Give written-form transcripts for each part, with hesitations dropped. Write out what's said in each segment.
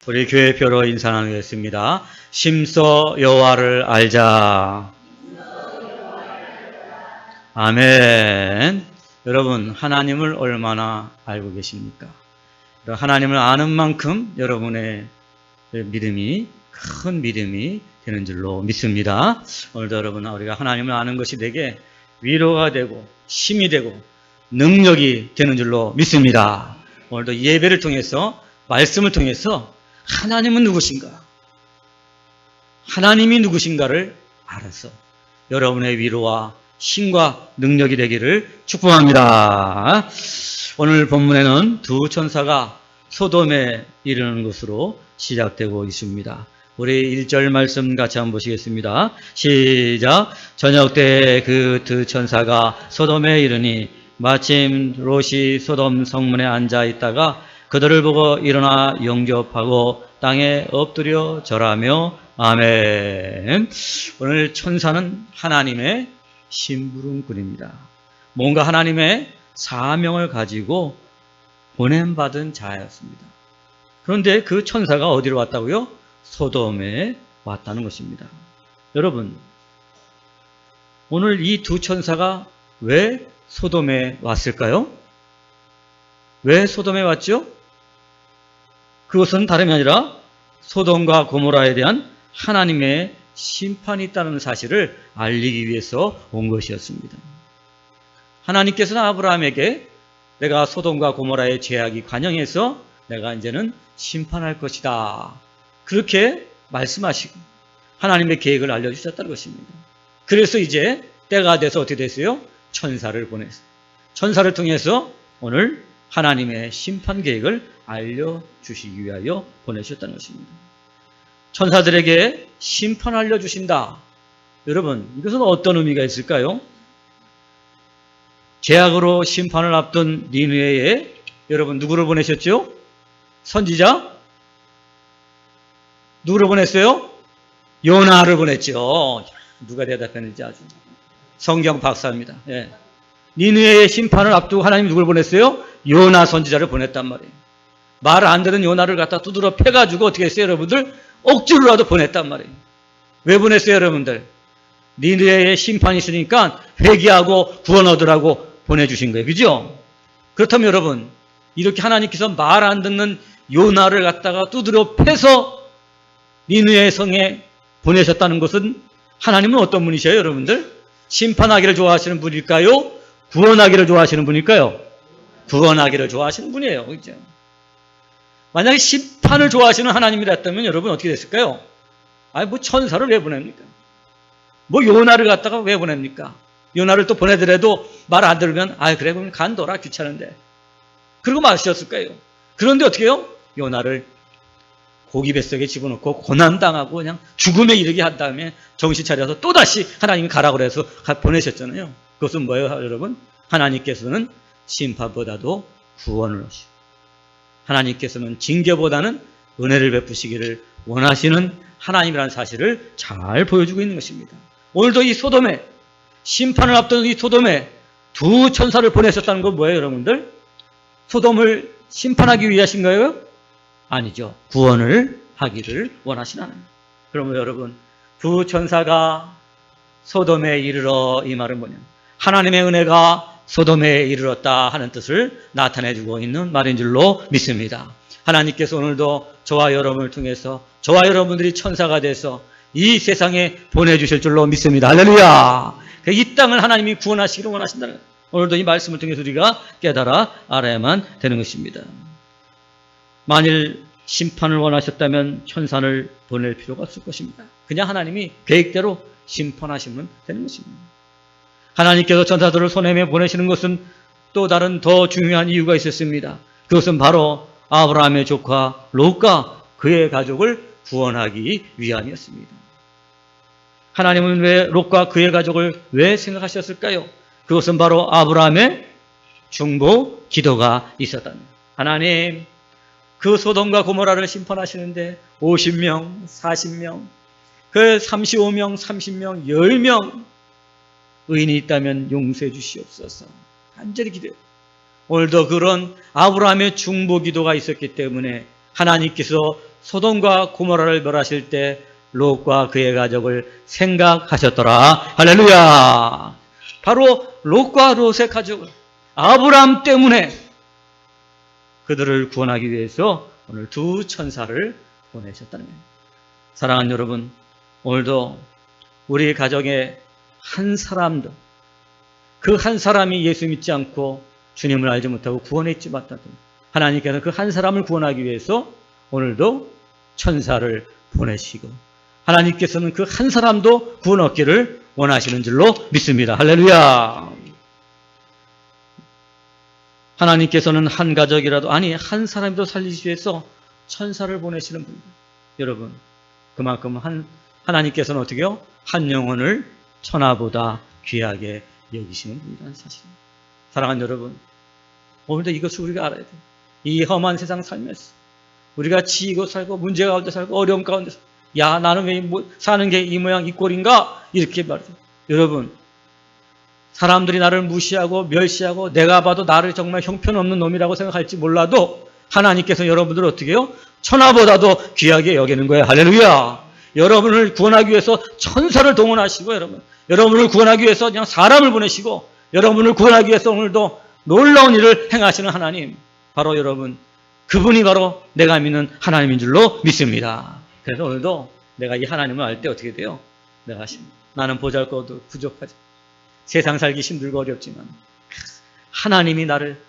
우리 교회표로 인사 나누겠습니다. 심서 여호와를 알자. 아멘. 여러분, 하나님을 얼마나 알고 계십니까? 하나님을 아는 만큼 여러분의 믿음이 큰 믿음이 되는 줄로 믿습니다. 오늘도 여러분, 우리가 하나님을 아는 것이 내게 위로가 되고 힘이 되고 능력이 되는 줄로 믿습니다. 오늘도 예배를 통해서, 말씀을 통해서 하나님은 누구신가? 하나님이 누구신가를 알아서 여러분의 위로와 힘과 능력이 되기를 축복합니다. 오늘 본문에는 두 천사가 소돔에 이르는 것으로 시작되고 있습니다. 우리 1절 말씀 같이 한번 보시겠습니다. 시작. 저녁 때 그 두 천사가 소돔에 이르니 마침 롯이 소돔 성문에 앉아 있다가 그들을 보고 일어나 영접하고 땅에 엎드려 절하며 아멘. 오늘 천사는 하나님의 심부름꾼입니다. 뭔가 하나님의 사명을 가지고 보냄받은 자였습니다. 그런데 그 천사가 어디로 왔다고요? 소돔에 왔다는 것입니다. 여러분, 오늘 이 두 천사가 왜 소돔에 왔을까요? 왜 소돔에 왔죠? 그것은 다름이 아니라 소돔과 고모라에 대한 하나님의 심판이 있다는 사실을 알리기 위해서 온 것이었습니다. 하나님께서는 아브라함에게 내가 소돔과 고모라의 죄악이 관영해서 내가 이제는 심판할 것이다, 그렇게 말씀하시고 하나님의 계획을 알려주셨다는 것입니다. 그래서 이제 때가 돼서 어떻게 됐어요? 천사를 보냈어요. 천사를 통해서 오늘 하나님의 심판 계획을 알려주시기 위하여 보내셨다는 것입니다. 천사들에게 심판 알려주신다. 여러분, 이것은 어떤 의미가 있을까요? 죄악으로 심판을 앞둔 니느웨에 여러분 누구를 보내셨죠? 선지자? 누구를 보냈어요? 요나를 보냈죠. 누가 대답했는지 아주 성경 박사입니다. 예. 니느웨의 심판을 앞두고 하나님이 누굴 보냈어요? 요나 선지자를 보냈단 말이에요. 말 안 듣는 요나를 갖다 두드러 패가지고 어떻게 했어요, 여러분들? 억지로라도 보냈단 말이에요. 왜 보냈어요, 여러분들? 니느웨의 심판이 있으니까 회개하고 구원 얻으라고 보내주신 거예요. 그죠? 그렇다면 여러분, 이렇게 하나님께서 말 안 듣는 요나를 갖다가 두드려 패서 니느웨 성에 보내셨다는 것은 하나님은 어떤 분이셔요, 여러분들? 심판하기를 좋아하시는 분일까요? 구원하기를 좋아하시는 분일까요? 구원하기를 좋아하시는 분이에요. 그죠? 만약에 심판을 좋아하시는 하나님이랬다면 여러분 어떻게 됐을까요? 아니, 뭐 천사를 왜 보냅니까? 뭐 요나를 갖다가 왜 보냅니까? 요나를 또 보내더라도 말 안 들으면 그래, 그럼 간둬라, 귀찮은데. 그러고 마셨을 거예요. 그런데 어떻게 해요? 요나를 고기 뱃속에 집어넣고 고난당하고 그냥 죽음에 이르게 한 다음에 정신 차려서 또다시 하나님이 가라고 그래서 보내셨잖아요. 그것은 뭐예요, 여러분? 하나님께서는 심판보다도 구원을 하시고 하나님께서는 징계보다는 은혜를 베푸시기를 원하시는 하나님이라는 사실을 잘 보여주고 있는 것입니다. 오늘도 이 소돔에, 심판을 앞둔 이 소돔에 두 천사를 보내셨다는 건 뭐예요, 여러분들? 소돔을 심판하기 위하신 거예요? 아니죠. 구원을 하기를 원하시는 하나님. 그러면 여러분, 두 천사가 소돔에 이르러, 이 말은 뭐냐? 하나님의 은혜가 소돔에 이르렀다 하는 뜻을 나타내주고 있는 말인 줄로 믿습니다. 하나님께서 오늘도 저와 여러분을 통해서 저와 여러분들이 천사가 돼서 이 세상에 보내주실 줄로 믿습니다. 할렐루야! 이 땅을 하나님이 구원하시기를 원하신다는 거예요. 오늘도 이 말씀을 통해서 우리가 깨달아 알아야만 되는 것입니다. 만일 심판을 원하셨다면 천사를 보낼 필요가 없을 것입니다. 그냥 하나님이 계획대로 심판하시면 되는 것입니다. 하나님께서 천사들을 소돔에 보내시는 것은 또 다른 더 중요한 이유가 있었습니다. 그것은 바로 아브라함의 조카 롯과 그의 가족을 구원하기 위함이었습니다. 하나님은 왜 롯과 그의 가족을 왜 생각하셨을까요? 그것은 바로 아브라함의 중보 기도가 있었다는 거예요. 하나님, 그 소돔과 고모라를 심판하시는데 50명, 40명, 그 35명, 30명, 10명 의인이 있다면 용서해 주시옵소서. 간절히 기도해요. 오늘도 그런 아브라함의 중보 기도가 있었기 때문에 하나님께서 소돔과 고모라를 멸하실 때 롯과 그의 가족을 생각하셨더라. 할렐루야. 바로 롯과 롯의 가족을 아브라함 때문에 그들을 구원하기 위해서 오늘 두 천사를 보내셨다는 거예요. 사랑하는 여러분, 오늘도 우리 가정에 한 사람도, 그 한 사람이 예수 믿지 않고 주님을 알지 못하고 구원에 있지 못하던 하나님께서 그 한 사람을 구원하기 위해서 오늘도 천사를 보내시고 하나님께서는 그 한 사람도 구원 얻기를 원하시는 줄로 믿습니다. 할렐루야. 하나님께서는 한 가족이라도, 아니 한 사람도 살리시기 위해서 천사를 보내시는 분입니다. 여러분, 그만큼 하나님께서는 어떻게 해요? 한 영혼을 천하보다 귀하게 여기시는 분이라는 사실입니다. 사랑하는 여러분, 오늘도 이것을 우리가 알아야 돼요. 이 험한 세상 살면서 우리가 지고 살고 문제 가운데 살고 어려움 가운데 살고, 야 나는 왜 사는 게 이 모양 이 꼴인가 이렇게 말해요. 여러분, 사람들이 나를 무시하고 멸시하고 내가 봐도 나를 정말 형편없는 놈이라고 생각할지 몰라도 하나님께서 여러분들을 어떻게 해요? 천하보다도 귀하게 여기는 거예요. 할렐루야. 여러분을 구원하기 위해서 천사를 동원하시고 여러분을 구원하기 위해서 그냥 사람을 보내시고 여러분을 구원하기 위해서 오늘도 놀라운 일을 행하시는 하나님, 바로 여러분, 그분이 바로 내가 믿는 하나님인 줄로 믿습니다. 그래서 오늘도 내가 이 하나님을 알 때 어떻게 돼요? 나는 보잘것없고 부족하지, 세상 살기 힘들고 어렵지만 하나님이 나를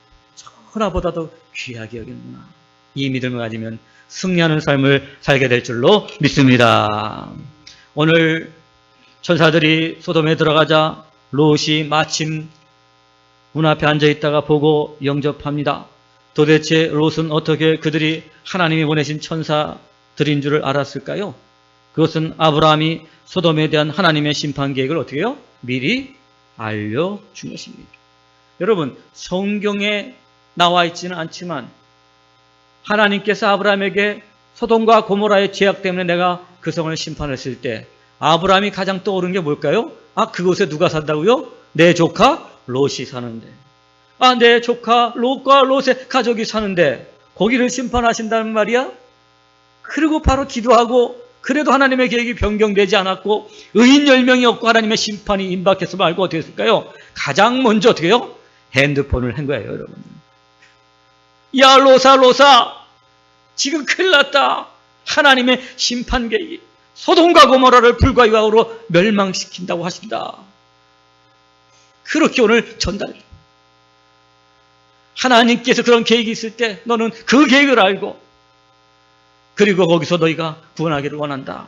천하보다도 귀하게 여기는구나. 이 믿음을 가지면 승리하는 삶을 살게 될 줄로 믿습니다. 오늘 천사들이 소돔에 들어가자 롯이 마침 문 앞에 앉아있다가 보고 영접합니다. 도대체 롯은 어떻게 그들이 하나님이 보내신 천사들인 줄을 알았을까요? 그것은 아브라함이 소돔에 대한 하나님의 심판 계획을 어떻게 해요? 미리 알려준 것입니다. 여러분, 성경에 나와 있지는 않지만 하나님께서 아브라함에게 소돔과 고모라의 죄악 때문에 내가 그 성을 심판했을 때 아브라함이 가장 떠오른 게 뭘까요? 그곳에 누가 산다고요? 내 조카 롯이 사는데, 내 조카 롯과 롯의 가족이 사는데 거기를 심판하신다는 말이야? 그리고 바로 기도하고, 그래도 하나님의 계획이 변경되지 않았고 의인 10명이 없고 하나님의 심판이 임박해서 말고 어떻게 했을까요? 가장 먼저 어떻게 해요? 핸드폰을 한 거예요, 여러분. 야, 롯아, 지금 큰일 났다. 하나님의 심판 계획이 소돔과 고모라를 불과 유황으로 멸망시킨다고 하신다. 그렇게 오늘 전달해. 하나님께서 그런 계획이 있을 때 너는 그 계획을 알고, 그리고 거기서 너희가 구원하기를 원한다.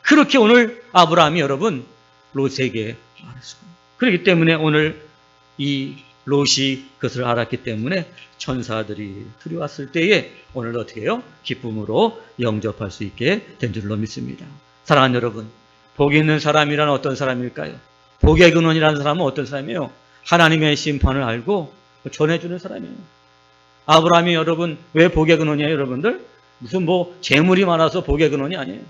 그렇게 오늘 아브라함이 여러분 롯에게 말했습니다. 그렇기 때문에 오늘 이 롯이 그것을 알았기 때문에 천사들이 들어왔을 때에 오늘 어떻게 해요? 기쁨으로 영접할 수 있게 된 줄로 믿습니다. 사랑하는 여러분, 복이 있는 사람이란 어떤 사람일까요? 복의 근원이라는 사람은 어떤 사람이에요? 하나님의 심판을 알고 전해주는 사람이에요. 아브라함이 여러분 왜 복의 근원이에요, 여러분들? 무슨 재물이 많아서 복의 근원이 아니에요.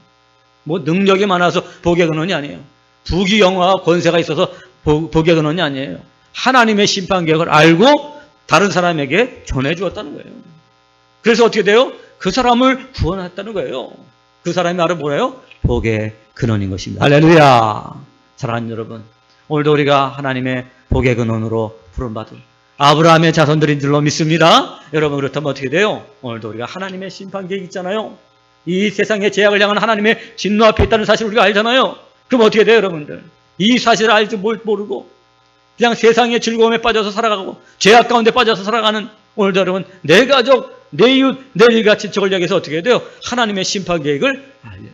능력이 많아서 복의 근원이 아니에요. 부귀 영화와 권세가 있어서 복의 근원이 아니에요. 하나님의 심판 계획을 알고 다른 사람에게 전해주었다는 거예요. 그래서 어떻게 돼요? 그 사람을 구원했다는 거예요. 그 사람이 바로 뭐예요? 복의 근원인 것입니다. 할렐루야. 사랑하는 여러분, 오늘도 우리가 하나님의 복의 근원으로 부름받은 아브라함의 자손들인 줄로 믿습니다. 여러분, 그렇다면 어떻게 돼요? 오늘도 우리가 하나님의 심판 계획 있잖아요. 이 세상의 죄악을 향한 하나님의 진노 앞에 있다는 사실을 우리가 알잖아요. 그럼 어떻게 돼요, 여러분들? 이 사실을 알지 모르고 그냥 세상의 즐거움에 빠져서 살아가고 죄악 가운데 빠져서 살아가는 오늘도 여러분, 내 가족, 내 이웃, 내 일가 친척을 향해서 어떻게 해야 돼요? 하나님의 심판 계획을 알려야죠.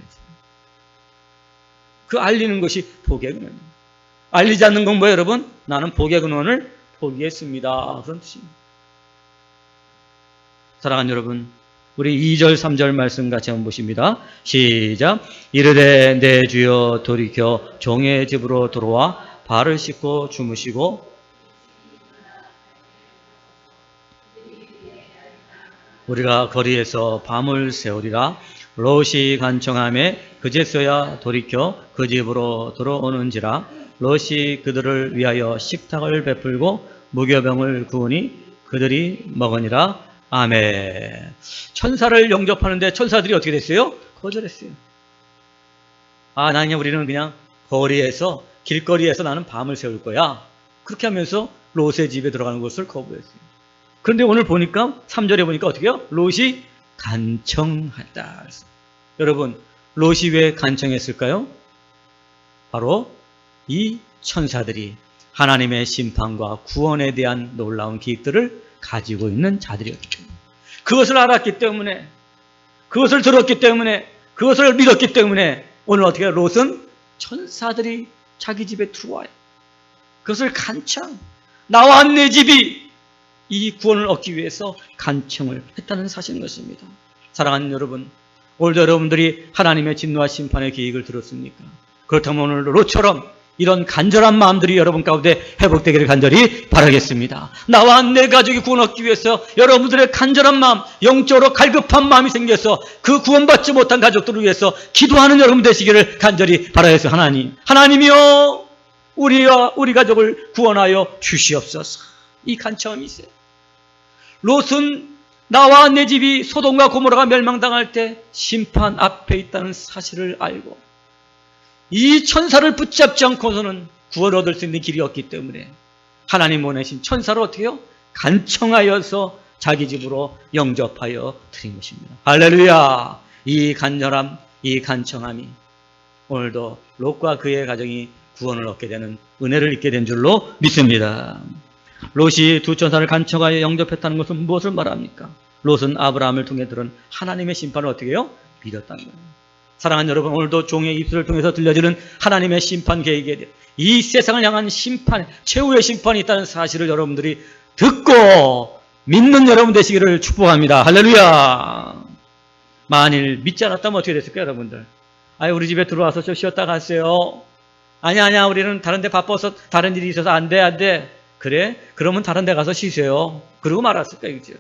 그 알리는 것이 복의 근원입니다. 알리지 않는 건 뭐예요, 여러분? 나는 복의 근원을 포기했습니다. 그런 뜻입니다. 사랑하는 여러분, 우리 2절 3절 말씀 같이 한번 보십니다. 시작. 이르되 내 주여 돌이켜 종의 집으로 들어와 발을 씻고 주무시고 우리가 거리에서 밤을 새우리라. 롯이 간청함에 그제서야 돌이켜 그 집으로 들어오는지라. 롯이 그들을 위하여 식탁을 베풀고 무교병을 구우니 그들이 먹으니라. 아멘. 천사를 영접하는데 천사들이 어떻게 됐어요? 거절했어요. 나는 우리는 그냥 거리에서, 길거리에서 나는 밤을 새울 거야. 그렇게 하면서 롯의 집에 들어가는 것을 거부했어요. 그런데 오늘 보니까 3절에 보니까 어떻게 해요? 롯이 간청했다. 여러분, 롯이 왜 간청했을까요? 바로 이 천사들이 하나님의 심판과 구원에 대한 놀라운 기획들을 가지고 있는 자들이었기 때문에, 그것을 알았기 때문에, 그것을 들었기 때문에, 그것을 믿었기 때문에 오늘 어떻게 해요? 롯은 천사들이 자기 집에 들어와요. 그것을 간청, 나와 내 집이 이 구원을 얻기 위해서 간청을 했다는 사실인 것입니다. 사랑하는 여러분, 오늘도 여러분들이 하나님의 진노와 심판의 계획을 들었습니까? 그렇다면 오늘 롯처럼 이런 간절한 마음들이 여러분 가운데 회복되기를 간절히 바라겠습니다. 나와 내 가족이 구원 얻기 위해서 여러분들의 간절한 마음, 영적으로 갈급한 마음이 생겨서 그 구원받지 못한 가족들을 위해서 기도하는 여러분 되시기를 간절히 바라겠습니다. 하나님이여, 우리와 우리 가족을 구원하여 주시옵소서. 이 간청함이 있어요. 롯은 나와 내 집이 소돔과 고모라가 멸망당할 때 심판 앞에 있다는 사실을 알고 이 천사를 붙잡지 않고서는 구원을 얻을 수 있는 길이 없기 때문에 하나님 보내신 천사를 어떻게 해요? 간청하여서 자기 집으로 영접하여 드린 것입니다. 할렐루야! 이 간절함, 이 간청함이 오늘도 롯과 그의 가정이 구원을 얻게 되는 은혜를 입게 된 줄로 믿습니다. 롯이 두 천사를 간청하여 영접했다는 것은 무엇을 말합니까? 롯은 아브라함을 통해 들은 하나님의 심판을 어떻게 해요? 믿었다는 거예요. 사랑하는 여러분, 오늘도 종의 입술을 통해서 들려지는 하나님의 심판 계획에 대해 이 세상을 향한 심판, 최후의 심판이 있다는 사실을 여러분들이 듣고 믿는 여러분 되시기를 축복합니다. 할렐루야! 만일 믿지 않았다면 어떻게 됐을까요, 여러분들? 우리 집에 들어와서 좀 쉬었다 갔어요. 아니야, 우리는 다른 데 바빠서 다른 일이 있어서 안 돼. 그래? 그러면 다른 데 가서 쉬세요. 그러고 말았을까요, 그죠?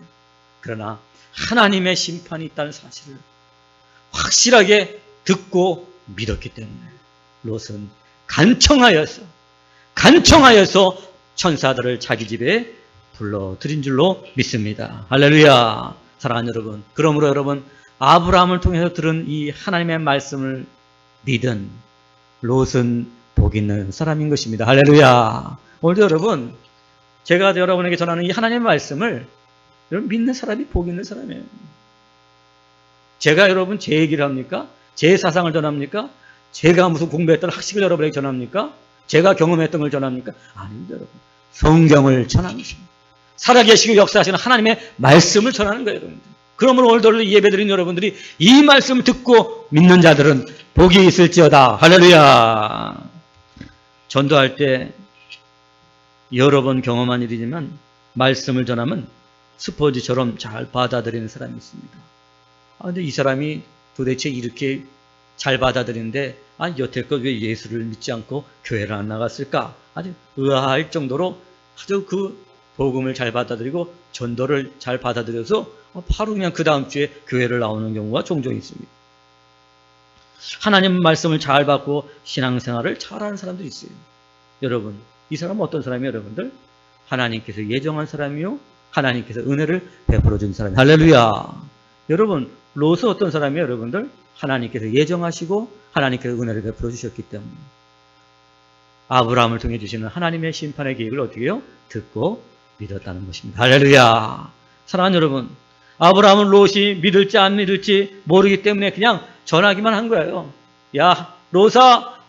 그러나 하나님의 심판이 있다는 사실을 확실하게 듣고 믿었기 때문에 롯은 간청하여서 천사들을 자기 집에 불러들인 줄로 믿습니다. 할렐루야! 사랑하는 여러분, 그러므로 여러분, 아브라함을 통해서 들은 이 하나님의 말씀을 믿은 롯은 복 있는 사람인 것입니다. 할렐루야! 오늘도 여러분, 제가 여러분에게 전하는 이 하나님의 말씀을 여러분 믿는 사람이 복 있는 사람이에요. 제가 여러분 제 얘기를 합니까? 제 사상을 전합니까? 제가 무슨 공부했던 학식을 여러분에게 전합니까? 제가 경험했던 걸 전합니까? 아닙니다, 여러분. 성경을 전하는 것입니다. 살아계시고 역사하시는 하나님의 말씀을 전하는 거예요, 여러분들. 그러므로 오늘도 예배드린 여러분들이 이 말씀을 듣고 믿는 자들은 복이 있을지어다. 할렐루야! 전도할 때 여러 번 경험한 일이지만 말씀을 전하면 스포지처럼 잘 받아들이는 사람이 있습니다. 근데 이 사람이 도대체 이렇게 잘 받아들이는데 여태껏 왜 예수를 믿지 않고 교회를 안 나갔을까? 아주 의아할 정도로 아주 그 복음을 잘 받아들이고 전도를 잘 받아들여서 바로 그냥 그 다음 주에 교회를 나오는 경우가 종종 있습니다. 하나님 말씀을 잘 받고 신앙생활을 잘하는 사람들이 있어요. 여러분, 이 사람은 어떤 사람이에요, 여러분들? 하나님께서 예정한 사람이요, 하나님께서 은혜를 베풀어 준 사람이에요. 할렐루야! 여러분, 롯은 어떤 사람이에요, 여러분들? 하나님께서 예정하시고 하나님께서 은혜를 베풀어 주셨기 때문에 아브라함을 통해 주시는 하나님의 심판의 계획을 어떻게 해요? 듣고 믿었다는 것입니다. 할렐루야! 사랑하는 여러분, 아브라함은 롯이 믿을지 안 믿을지 모르기 때문에 그냥 전하기만 한 거예요. 야, 롯아,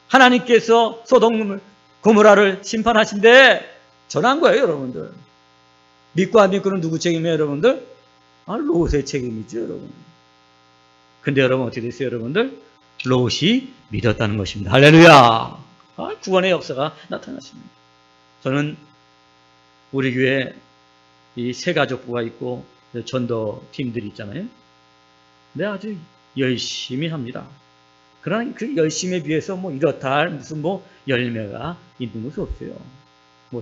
하나님께서 소돔 고모라를 심판하신대. 전한 거예요, 여러분들. 믿고 안 믿고는 누구 책임이에요, 여러분들? 롯의 책임이죠, 여러분. 근데 여러분 어떻게 됐어요, 여러분들? 롯이 믿었다는 것입니다. 할렐루야! 구원의 역사가 나타났습니다. 저는 우리 교회 이 세 가족부가 있고 전도 팀들이 있잖아요. 근데 아주 열심히 합니다. 그러나 그 열심에 비해서 이렇다 할 무슨 열매가 있는 것이 없어요.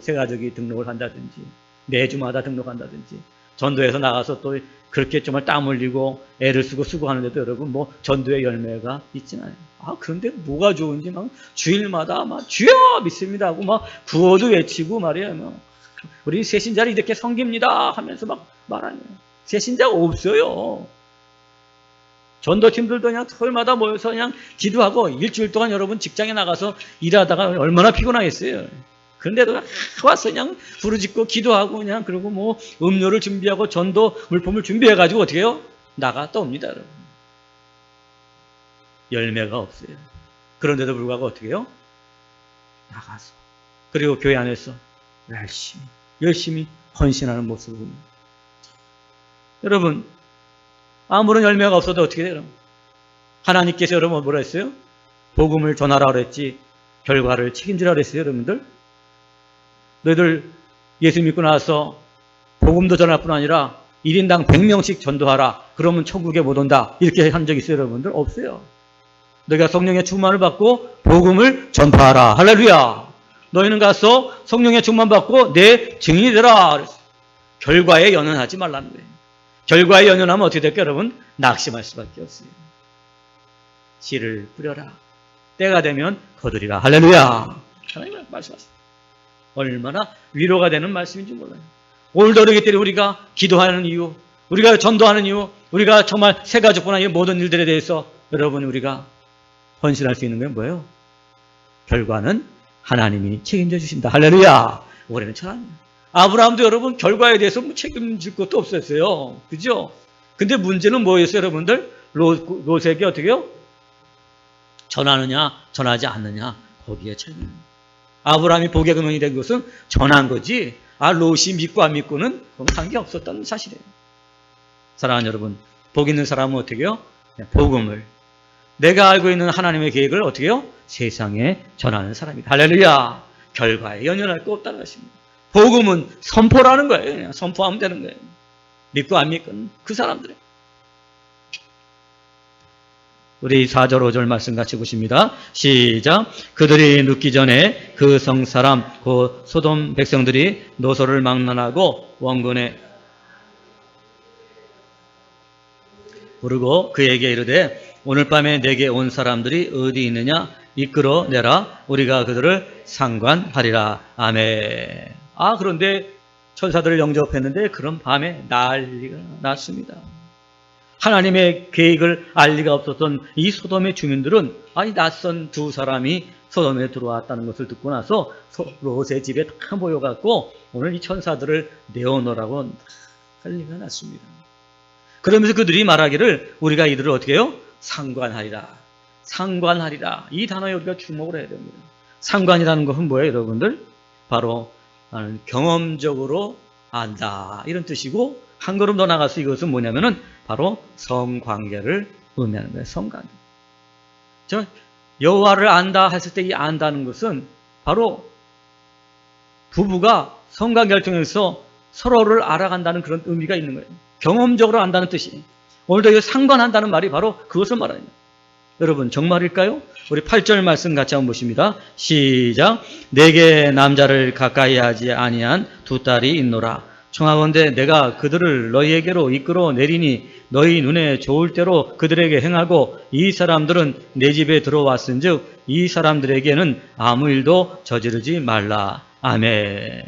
세 가족이 등록을 한다든지 매주마다 등록한다든지 전도에서 나가서 또 그렇게 정말 땀 흘리고 애를 쓰고 수고하는데도 여러분 전도의 열매가 있진 않아요. 그런데 뭐가 좋은지 주일마다 주여 믿습니다 하고 구호도 외치고 말이에요. 우리 새신자를 이렇게 섬깁니다 하면서 막 말하네요. 새신자가 없어요. 전도팀들도 그냥 토요일마다 모여서 그냥 기도하고 일주일 동안 여러분 직장에 나가서 일하다가 얼마나 피곤하겠어요. 그런데도 와서 그냥 부르짖고 기도하고 그냥 그리고 뭐 음료를 준비하고 전도 물품을 준비해가지고 어떻게 해요? 나가 떠옵니다, 여러분. 열매가 없어요. 그런데도 불구하고 어떻게 해요? 나가서. 그리고 교회 안에서 열심히 헌신하는 모습을 봅니다. 여러분, 아무런 열매가 없어도 어떻게 돼요? 하나님께서 여러분 뭐라 했어요? 복음을 전하라 그랬지 결과를 책임지라 그랬어요, 여러분들? 너희들 예수 믿고 나서 복음도 전할 뿐 아니라 1인당 100명씩 전도하라. 그러면 천국에 못 온다. 이렇게 한 적 있어요, 여러분들? 없어요. 너희가 성령의 충만을 받고 복음을 전파하라. 할렐루야. 너희는 가서 성령의 충만 받고 내 증인이 되라. 그랬어요. 결과에 연연하지 말라는 거예요. 결과에 연연하면 어떻게 될까요, 여러분? 낙심할 수밖에 없어요. 씨를 뿌려라. 때가 되면 거두리라. 할렐루야. 하나님 말씀하세요. 얼마나 위로가 되는 말씀인지 몰라요. 오늘도 그러기 때문에 우리가 기도하는 이유, 우리가 전도하는 이유, 우리가 정말 새 가족뿐 아니라 모든 일들에 대해서 여러분 우리가 헌신할 수 있는 건 뭐예요? 결과는 하나님이 책임져 주신다. 할렐루야. 올해는 참 아브라함도 여러분 결과에 대해서 뭐 책임질 것도 없었어요. 그죠? 근데 문제는 뭐였어요, 여러분들? 롯에게 어떻게 해요? 전하느냐 전하지 않느냐 거기에 책임. 아브라함이 복의 근원이 된 것은 전한 거지 롯이 믿고 안 믿고는 그건 관계없었다는 사실이에요. 사랑하는 여러분, 복 있는 사람은 어떻게 해요? 복음을 내가 알고 있는 하나님의 계획을 어떻게 해요? 세상에 전하는 사람이다. 할렐루야. 결과에 연연할 거 없다는 것입니다. 복음은 선포라는 거예요. 그냥 선포하면 되는 거예요. 믿고 안 믿고는 그 사람들의. 우리 4절 5절 말씀 같이 보십니다. 시작. 그들이 눕기 전에 그 성사람 곧 소돔 백성들이 노소를 막론하고 원군에 부르고 그에게 이르되 오늘 밤에 내게 온 사람들이 어디 있느냐 이끌어내라. 우리가 그들을 상관하리라. 아멘. 그런데 천사들을 영접했는데 그런 밤에 난리가 났습니다. 하나님의 계획을 알 리가 없었던 이 소돔의 주민들은 낯선 두 사람이 소돔에 들어왔다는 것을 듣고 나서 롯의 집에 다 모여갖고 오늘 이 천사들을 내어놓으라고 난리가 났습니다. 그러면서 그들이 말하기를 우리가 이들을 어떻게 해요? 상관하리라. 상관하리라. 이 단어에 우리가 주목을 해야 됩니다. 상관이라는 것은 뭐예요, 여러분들? 바로 나는 경험적으로 안다. 이런 뜻이고 한 걸음 더 나가서 이것은 뭐냐면은 바로 성관계를 의미하는 거예요. 성관계. 저 여호와를 안다 했을 때 이 안다는 것은 바로 부부가 성관계를 통해서 서로를 알아간다는 그런 의미가 있는 거예요. 경험적으로 안다는 뜻이. 오늘도 이 상관한다는 말이 바로 그것을 말합니다. 여러분 정말일까요? 우리 8절 말씀 같이 한번 보십니다. 시작. 내게 남자를 가까이 하지 아니한 두 딸이 있노라. 청하건대 내가 그들을 너희에게로 이끌어 내리니 너희 눈에 좋을 대로 그들에게 행하고 이 사람들은 내 집에 들어왔은즉 이 사람들에게는 아무 일도 저지르지 말라. 아멘.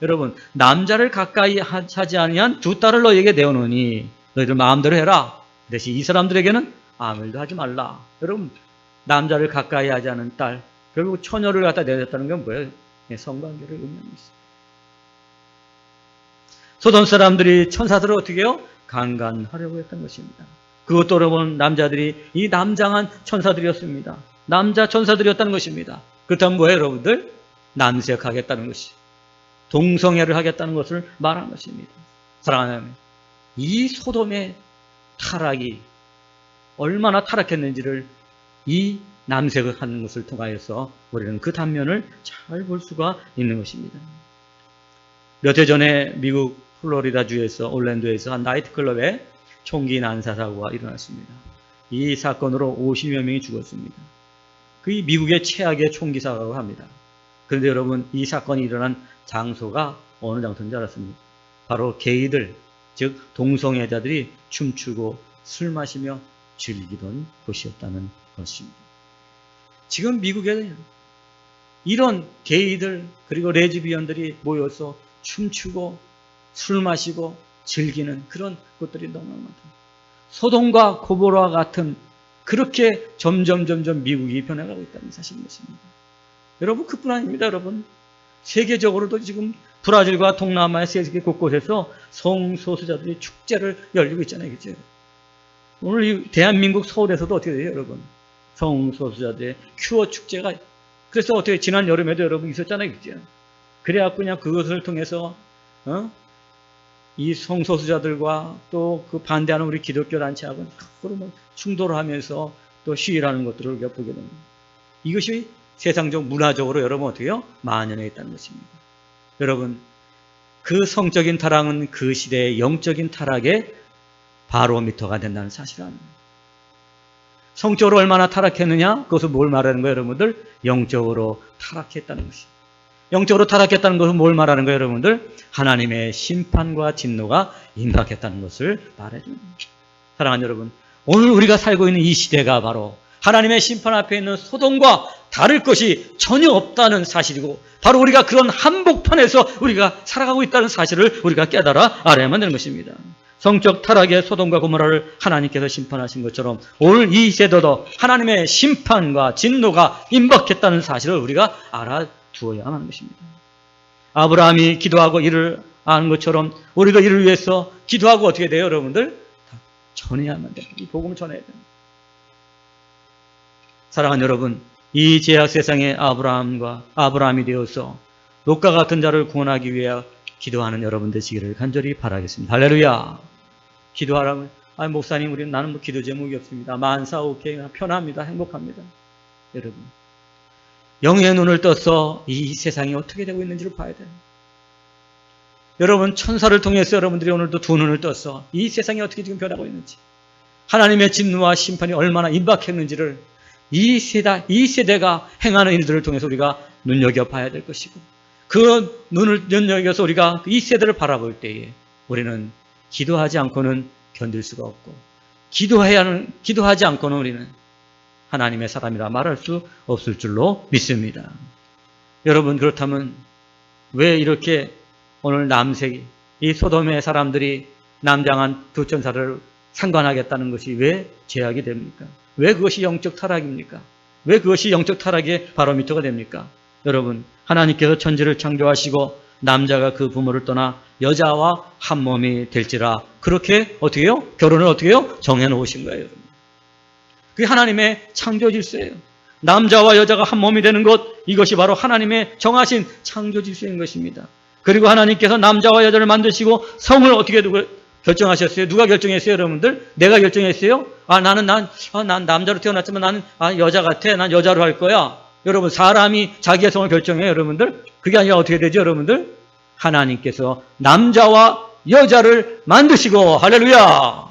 여러분 남자를 가까이 하지 아니한 두 딸을 너희에게 내어놓으니 너희들 마음대로 해라. 대신 이 사람들에게는 아무 일도 하지 말라. 여러분 남자를 가까이 하지 않은 딸 결국 처녀를 갖다 내렸다는 건 뭐예요? 성관계를 의미하는 것입니다. 소돔 사람들이 천사들을 어떻게 해요? 강간하려고 했던 것입니다. 그것도 여러분 남자들이 이 남장한 천사들이었습니다. 남자 천사들이었다는 것입니다. 그렇다면 뭐예요, 여러분들? 남색하겠다는 것이 동성애를 하겠다는 것을 말하는 것입니다. 사랑하는 이 소돔의 타락이 얼마나 타락했는지를 이 남색을 하는 것을 통하여서 우리는 그 단면을 잘 볼 수가 있는 것입니다. 몇 해 전에 미국 플로리다주에서 올랜도에서 한 나이트클럽에 총기 난사 사고가 일어났습니다. 이 사건으로 50여 명이 죽었습니다. 그게 미국의 최악의 총기 사고라고 합니다. 그런데 여러분 이 사건이 일어난 장소가 어느 장소인지 알았습니까? 바로 게이들, 즉 동성애자들이 춤추고 술 마시며 즐기던 곳이었다는 것입니다. 지금 미국에는 이런 게이들 그리고 레즈비언들이 모여서 춤추고 술 마시고 즐기는 그런 것들이 너무 많다. 소돔과 고모라와 같은 그렇게 점점 미국이 변해가고 있다는 사실인 것입니다. 여러분, 그뿐 아닙니다. 여러분, 세계적으로도 지금 브라질과 동남아의 세계 곳곳에서 성소수자들이 축제를 열리고 있잖아요. 그죠? 오늘 이 대한민국 서울에서도 어떻게 돼요, 여러분? 성소수자들의 큐어 축제가, 그래서 어떻게 지난 여름에도 여러분 있었잖아요. 그죠? 그래갖고 그냥 그것을 통해서, 이 성소수자들과 또 그 반대하는 우리 기독교 단체하고는 서로 충돌을 하면서 또 시위를 하는 것들을 우리가 보게 됩니다. 이것이 세상적 문화적으로 여러분 어떻게 해요? 만연해 있다는 것입니다. 여러분, 그 성적인 타락은 그 시대의 영적인 타락의 바로미터가 된다는 사실을 압니다. 성적으로 얼마나 타락했느냐? 그것을 뭘 말하는 거예요, 여러분들? 영적으로 타락했다는 것입니다. 영적으로 타락했다는 것은 뭘 말하는 거예요, 여러분들? 하나님의 심판과 진노가 임박했다는 것을 말해줍니다. 사랑하는 여러분, 오늘 우리가 살고 있는 이 시대가 바로 하나님의 심판 앞에 있는 소돔과 다를 것이 전혀 없다는 사실이고, 바로 우리가 그런 한복판에서 우리가 살아가고 있다는 사실을 우리가 깨달아 알아야만 되는 것입니다. 성적 타락의 소돔과 고모라를 하나님께서 심판하신 것처럼 오늘 이 시대도 하나님의 심판과 진노가 임박했다는 사실을 우리가 알아두어야만 하는 것입니다. 아브라함이 기도하고 이를 아는 것처럼 우리도 이를 위해서 기도하고 어떻게 돼요, 여러분들? 전해야만 됩니다. 이 복음을 전해야 됩니다. 사랑하는 여러분, 이 죄악 세상에 아브라함이 되어서 롯과 같은 자를 구원하기 위해 기도하는 여러분 되시기를 간절히 바라겠습니다. 할렐루야. 기도하라면, 목사님, 나는 뭐 기도 제목이 없습니다. 만사 오케이, 편합니다. 행복합니다. 여러분, 영의 눈을 떠서 이 세상이 어떻게 되고 있는지를 봐야 돼요. 여러분, 천사를 통해서 여러분들이 오늘도 두 눈을 떠서 이 세상이 어떻게 지금 변하고 있는지, 하나님의 진노와 심판이 얼마나 임박했는지를 이 세대가 행하는 일들을 통해서 우리가 눈여겨봐야 될 것이고, 그 눈을 눈여겨서 우리가 이 세대를 바라볼 때에 우리는 기도하지 않고는 견딜 수가 없고, 기도하지 않고는 우리는 하나님의 사람이라 말할 수 없을 줄로 믿습니다. 여러분, 그렇다면 왜 이렇게 오늘 남색이, 이 소돔의 사람들이 남장한 두 천사를 상관하겠다는 것이 왜 죄악이 됩니까? 왜 그것이 영적 타락입니까? 왜 그것이 영적 타락의 바로미터가 됩니까? 여러분, 하나님께서 천지를 창조하시고 남자가 그 부모를 떠나 여자와 한 몸이 될지라, 그렇게 어떻게 해요? 결혼을 어떻게 해요? 정해놓으신 거예요. 여러분, 그게 하나님의 창조 질서예요. 남자와 여자가 한 몸이 되는 것, 이것이 바로 하나님의 정하신 창조 질서인 것입니다. 그리고 하나님께서 남자와 여자를 만드시고 성을 어떻게 결정하셨어요? 누가 결정했어요, 여러분들? 내가 결정했어요? 난 남자로 태어났지만 나는 여자 같아. 난 여자로 할 거야. 여러분, 사람이 자기의 성을 결정해요, 여러분들? 그게 아니라 어떻게 되죠, 여러분들? 하나님께서 남자와 여자를 만드시고, 할렐루야!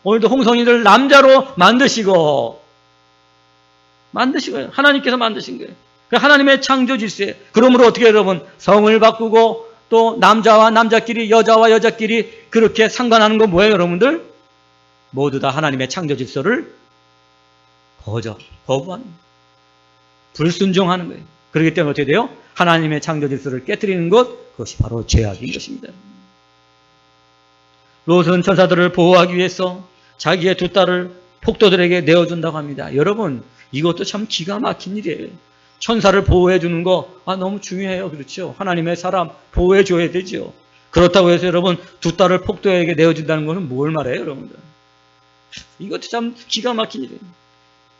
오늘도 홍성이들 남자로 만드시고, 하나님께서 만드신 거예요. 하나님의 창조 질서예요. 그러므로 어떻게 여러분, 성을 바꾸고 또 남자와 남자끼리, 여자와 여자끼리 그렇게 상관하는 건 뭐예요, 여러분들? 모두 다 하나님의 창조 질서를 거부하는 거예요. 불순종하는 거예요. 그렇기 때문에 어떻게 돼요? 하나님의 창조 질서를 깨뜨리는 것, 그것이 바로 죄악인 것입니다. 롯은 천사들을 보호하기 위해서 자기의 두 딸을 폭도들에게 내어준다고 합니다. 여러분, 이것도 참 기가 막힌 일이에요. 천사를 보호해 주는 거 너무 중요해요. 그렇죠? 하나님의 사람 보호해 줘야 되죠. 그렇다고 해서 여러분, 두 딸을 폭도에게 내어준다는 것은 뭘 말해요, 여러분들? 이것도 참 기가 막힌 일이에요.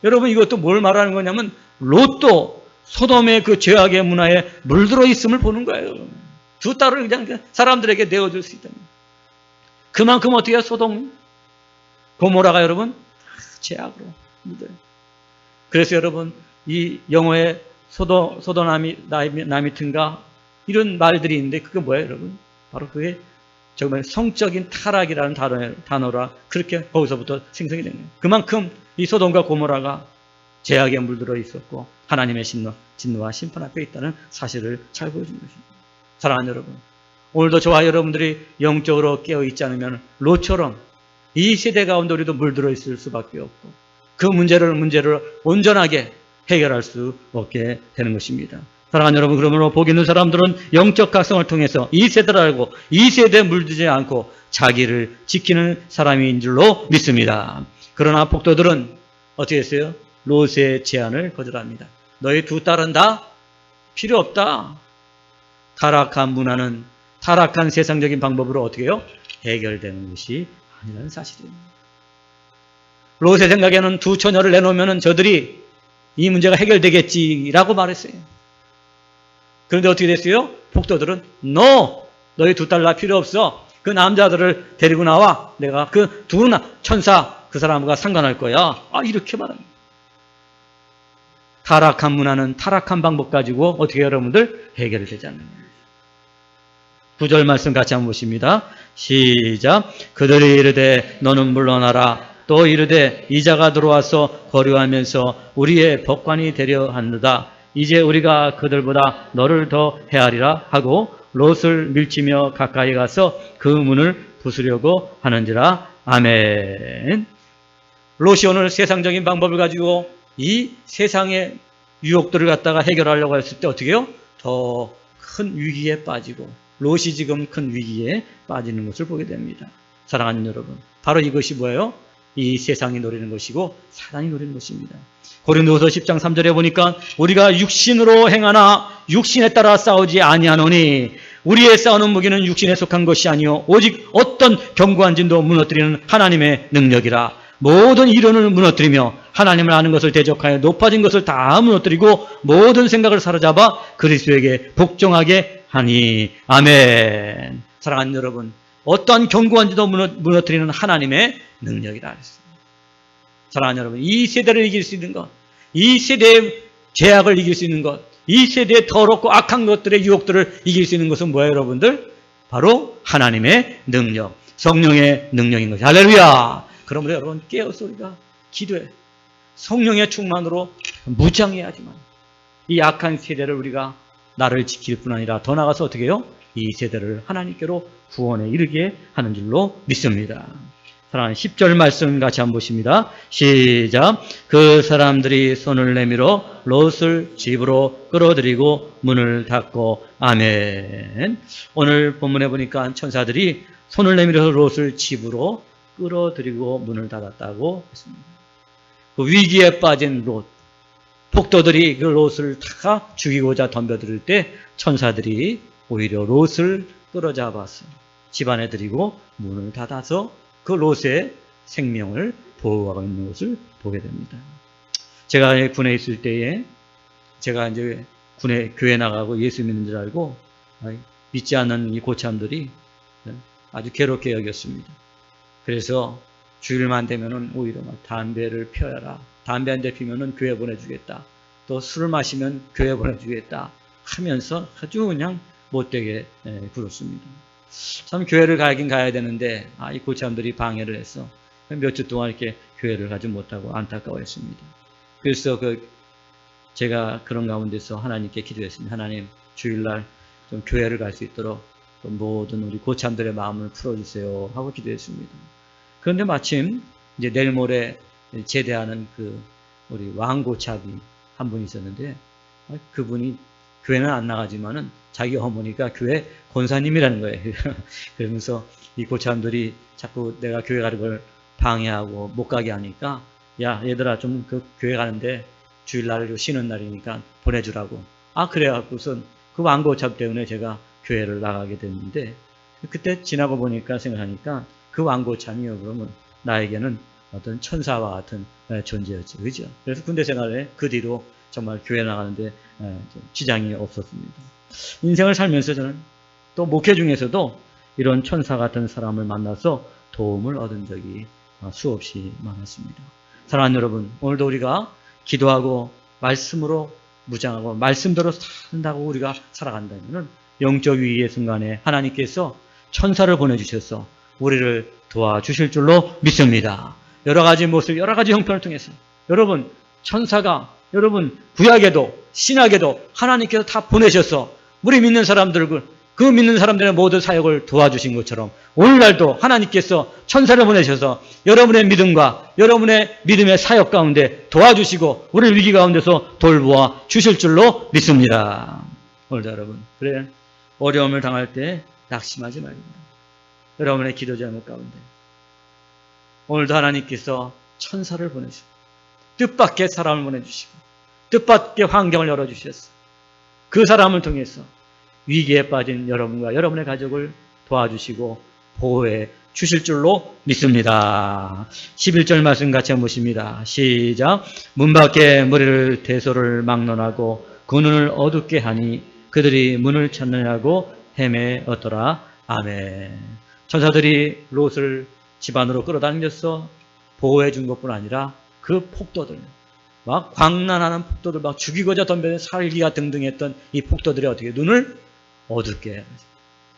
여러분, 이것도 뭘 말하는 거냐면 롯도 소돔의 그 죄악의 문화에 물들어 있음을 보는 거예요. 두 딸을 그냥 사람들에게 내어줄 수 있다. 그만큼 어떻게 해요? 소돔 고모라가 여러분 죄악으로 물들어요. 그래서 여러분, 이 영어의 소도나미튼가 이런 말들이 있는데 그게 뭐예요, 여러분? 바로 그게 정말 성적인 타락이라는 단어라 그렇게 거기서부터 생성이 된 거예요. 그만큼 이 소돔과 고모라가 죄악에 물들어 있었고 하나님의 진노와 심판 앞에 있다는 사실을 잘 보여준 것입니다. 사랑하는 여러분, 오늘도 저와 여러분들이 영적으로 깨어있지 않으면 롯처럼 이 세대 가운데 우리도 물들어 있을 수밖에 없고 그 문제를 온전하게 해결할 수 없게 되는 것입니다. 사랑하는 여러분, 그러므로 복 있는 사람들은 영적 각성을 통해서 이 세대를 알고 이 세대에 물들지 않고 자기를 지키는 사람인 줄로 믿습니다. 그러나 복도들은 어떻게 했어요? 롯의 제안을 거절합니다. 너희 두 딸은 다 필요 없다. 타락한 문화는 타락한 세상적인 방법으로 어떻게 해요? 해결되는 것이 아니라는 사실입니다. 롯의 생각에는 두 처녀를 내놓으면 저들이 이 문제가 해결되겠지라고 말했어요. 그런데 어떻게 됐어요? 복도들은 No! 너희 두 딸 다 필요 없어. 그 남자들을 데리고 나와. 내가 그 두 천사 그 사람과 상관할 거야. 이렇게 말합니다. 타락한 문화는 타락한 방법 가지고 어떻게 여러분들 해결이 되지 않는 거예요. 9절 말씀 같이 한번 보십니다. 시작. 그들이 이르되 너는 물러나라. 또 이르되 이자가 들어와서 거류하면서 우리의 법관이 되려 하느다. 이제 우리가 그들보다 너를 더 헤아리라 하고 롯을 밀치며 가까이 가서 그 문을 부수려고 하는지라. 아멘. 롯이 오늘 세상적인 방법을 가지고 이 세상의 유혹들을 갖다가 해결하려고 했을 때 어떻게 해요? 더 큰 위기에 빠지고 롯이 지금 큰 위기에 빠지는 것을 보게 됩니다. 사랑하는 여러분, 바로 이것이 뭐예요? 이 세상이 노리는 것이고 사단이 노리는 것입니다. 고린도후서 10장 3절에 보니까 우리가 육신으로 행하나 육신에 따라 싸우지 아니하노니 우리의 싸우는 무기는 육신에 속한 것이 아니요 오직 어떤 견고한 진도 무너뜨리는 하나님의 능력이라. 모든 이론을 무너뜨리며 하나님을 아는 것을 대적하여 높아진 것을 다 무너뜨리고 모든 생각을 사로잡아 그리스도에게 복종하게 하니. 아멘. 사랑하는 여러분, 어떠한 견고한지도 무너뜨리는 하나님의 능력이다 했습니다. 사랑하는 여러분, 이 세대를 이길 수 있는 것, 이 세대의 죄악을 이길 수 있는 것, 이 세대의 더럽고 악한 것들의 유혹들을 이길 수 있는 것은 뭐예요, 여러분들? 바로 하나님의 능력, 성령의 능력인 것이. 할렐루야. 그러므로 여러분 깨어서 우리가 기도해. 성령의 충만으로 무장해야지만 이 악한 세대를 우리가 나를 지킬 뿐 아니라 더 나아가서 어떻게 해요? 이 세대를 하나님께로 구원에 이르게 하는 줄로 믿습니다. 사랑하는 10절 말씀 같이 한번 보십니다. 시작. 그 사람들이 손을 내밀어 롯을 집으로 끌어들이고 문을 닫고. 아멘. 오늘 본문에 보니까 천사들이 손을 내밀어서 롯을 집으로 끌어들이고 문을 닫았다고 했습니다. 그 위기에 빠진 롯, 폭도들이 그 롯을 다 죽이고자 덤벼들 때 천사들이 오히려 롯을 끌어잡아서 집안에 들이고 문을 닫아서 그 롯의 생명을 보호하고 있는 것을 보게 됩니다. 제가 군에 있을 때에 제가 이제 군에 교회 나가고 예수 믿는 줄 알고 믿지 않는 이 고참들이 아주 괴롭게 여겼습니다. 그래서 주일만 되면은 오히려 막 담배를 펴라. 담배 한 대 피면은 교회 보내주겠다. 또 술을 마시면 교회 보내주겠다. 하면서 아주 그냥 못되게 굴었습니다. 참 교회를 가긴 가야 되는데 이 고참들이 방해를 해서 몇 주 동안 이렇게 교회를 가지 못하고 안타까워했습니다. 그래서 제가 그런 가운데서 하나님께 기도했습니다. 하나님, 주일날 좀 교회를 갈 수 있도록 또 모든 우리 고참들의 마음을 풀어주세요 하고 기도했습니다. 그런데 마침 이제 내일 모레 제대하는 우리 왕고참이 한 분 있었는데 그분이 교회는 안 나가지만은 자기 어머니가 교회 권사님이라는 거예요. 그러면서 이 고참들이 자꾸 내가 교회 가는 걸 방해하고 못 가게 하니까 야 얘들아 좀 그 교회 가는데 주일날 쉬는 날이니까 보내주라고. 그래갖고선 그 왕고참 때문에 제가 교회를 나가게 됐는데 그때 지나고 보니까 생각하니까 그 왕고참이요 그러면 나에게는 어떤 천사와 같은 존재였죠. 그죠? 그래서 군대 생활에 그 뒤로 정말 교회 나가는데 지장이 없었습니다. 인생을 살면서 저는 또 목회 중에서도 이런 천사 같은 사람을 만나서 도움을 얻은 적이 수없이 많았습니다. 사랑하는 여러분, 오늘도 우리가 기도하고 말씀으로 무장하고 말씀대로 산다고 우리가 살아간다면 영적 위기의 순간에 하나님께서 천사를 보내주셔서 우리를 도와주실 줄로 믿습니다. 여러 가지 모습, 여러 가지 형편을 통해서 여러분 천사가 여러분 구약에도 신약에도 하나님께서 다 보내셔서 우리 믿는 사람들을 그 믿는 사람들의 모든 사역을 도와주신 것처럼 오늘날도 하나님께서 천사를 보내셔서 여러분의 믿음과 여러분의 믿음의 사역 가운데 도와주시고 우리를 위기 가운데서 돌보아 주실 줄로 믿습니다. 오늘도 여러분, 그래, 어려움을 당할 때 낙심하지 말고 여러분의 기도 제목 가운데 오늘도 하나님께서 천사를 보내시고 뜻밖의 사람을 보내주시고 뜻밖의 환경을 열어주셨어. 그 사람을 통해서 위기에 빠진 여러분과 여러분의 가족을 도와주시고 보호해 주실 줄로 믿습니다. 11절 말씀 같이 한번 보십니다. 시작. 문 밖에 무리를 대소를 막론하고 그 눈을 어둡게 하니 그들이 문을 찾느냐고 헤매었더라. 아멘. 천사들이 롯을 집 안으로 끌어당겨서 보호해 준 것뿐 아니라 그 폭도들, 막 광란하는 폭도들, 막 죽이고자 덤벼는 살기가 등등했던 이 폭도들이 어떻게 눈을 어둡게 해요.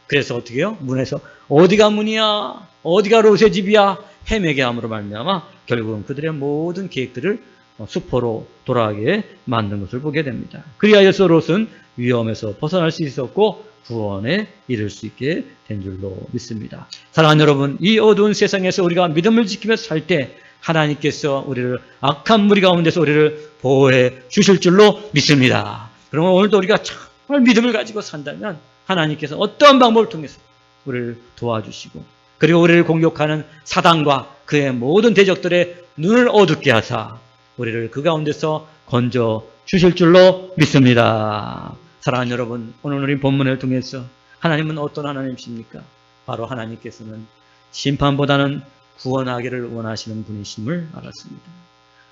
그래서 어떻게 해요? 문에서 어디가 문이야? 어디가 롯의 집이야? 헤매게 함으로 말미암아 결국은 그들의 모든 계획들을 수포로 돌아가게 만든 것을 보게 됩니다. 그리하여서 롯은 위험에서 벗어날 수 있었고 구원에 이를 수 있게 된 줄로 믿습니다. 사랑하는 여러분, 이 어두운 세상에서 우리가 믿음을 지키며 살 때 하나님께서 우리를 악한 무리 가운데서 우리를 보호해 주실 줄로 믿습니다. 그러면 오늘도 우리가 정말 믿음을 가지고 산다면 하나님께서 어떠한 방법을 통해서 우리를 도와주시고 그리고 우리를 공격하는 사단과 그의 모든 대적들의 눈을 어둡게 하사 우리를 그 가운데서 건져 주실 줄로 믿습니다. 사랑하는 여러분, 오늘 우리 본문을 통해서 하나님은 어떤 하나님이십니까? 바로 하나님께서는 심판보다는 구원하기를 원하시는 분이심을 알았습니다.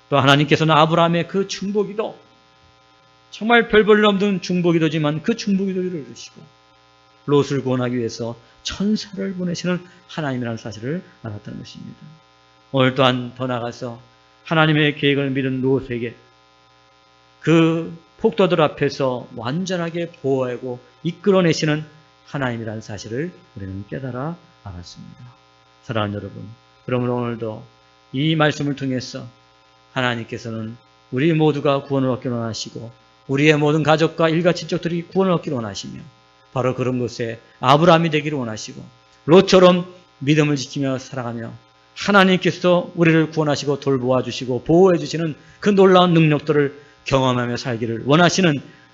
또 하나님께서는 아브라함의 그 중보기도, 정말 별 볼 일 없는 중보기도지만 그 중보기도를 이루시고 롯을 구원하기 위해서 천사를 보내시는 하나님이라는 사실을 알았다는 것입니다. 오늘 또한 더 나아가서 하나님의 계획을 믿은 롯에게 그 폭도들 앞에서 완전하게 보호하고 이끌어내시는 하나님이라는 사실을 우리는 깨달아 알았습니다. 사랑하는 여러분, 그러므로 오늘도 이 말씀을 통해서 하나님께서는 우리 모두가 구원을 얻기를 원하시고 우리의 모든 가족과 일가 친척들이 구원을 얻기를 원하시며 바로 그런 것에 아브라함이 되기를 원하시고 롯처럼 믿음을 지키며 살아가며 하나님께서 우리를 구원하시고 돌보아 주시고 보호해 주시는 그 놀라운 능력들을 경험하며 살기를 원하시는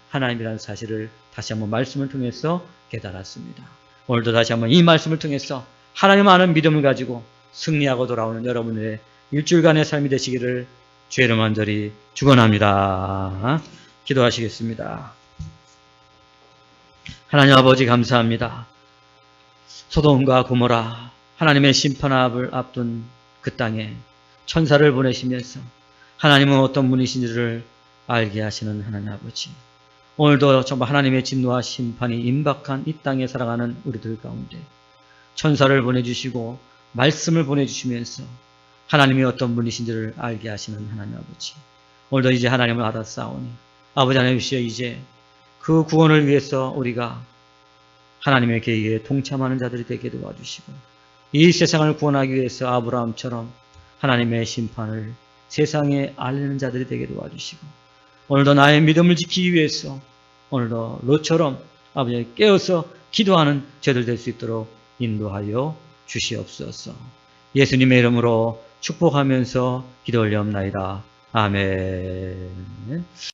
하나님이라는 사실을 다시 한번 말씀을 통해서 깨달았습니다. 오늘도 다시 한번 이 말씀을 통해서 하나님 아는 믿음을 가지고 승리하고 돌아오는 여러분의 일주일간의 삶이 되시기를 주의 이름 간절히 축원합니다. 기도하시겠습니다. 하나님 아버지 감사합니다. 소돔과 고모라 하나님의 심판합을 앞둔 그 땅에 천사를 보내시면서 하나님은 어떤 분이신지를 알게 하시는 하나님 아버지, 오늘도 정말 하나님의 진노와 심판이 임박한 이 땅에 살아가는 우리들 가운데 천사를 보내주시고 말씀을 보내주시면서 하나님이 어떤 분이신지를 알게 하시는 하나님 아버지, 오늘도 이제 하나님을 알았사오니 아버지 하나님이시여 이제 그 구원을 위해서 우리가 하나님의 계획에 동참하는 자들이 되게 도와주시고 이 세상을 구원하기 위해서 아브라함처럼 하나님의 심판을 세상에 알리는 자들이 되게 도와주시고 오늘도 나의 믿음을 지키기 위해서 오늘도 롯처럼 아버지 깨어서 기도하는 저들 될 수 있도록 인도하여 주시옵소서. 예수님의 이름으로 축복하면서 기도 올려옵나이다. 아멘.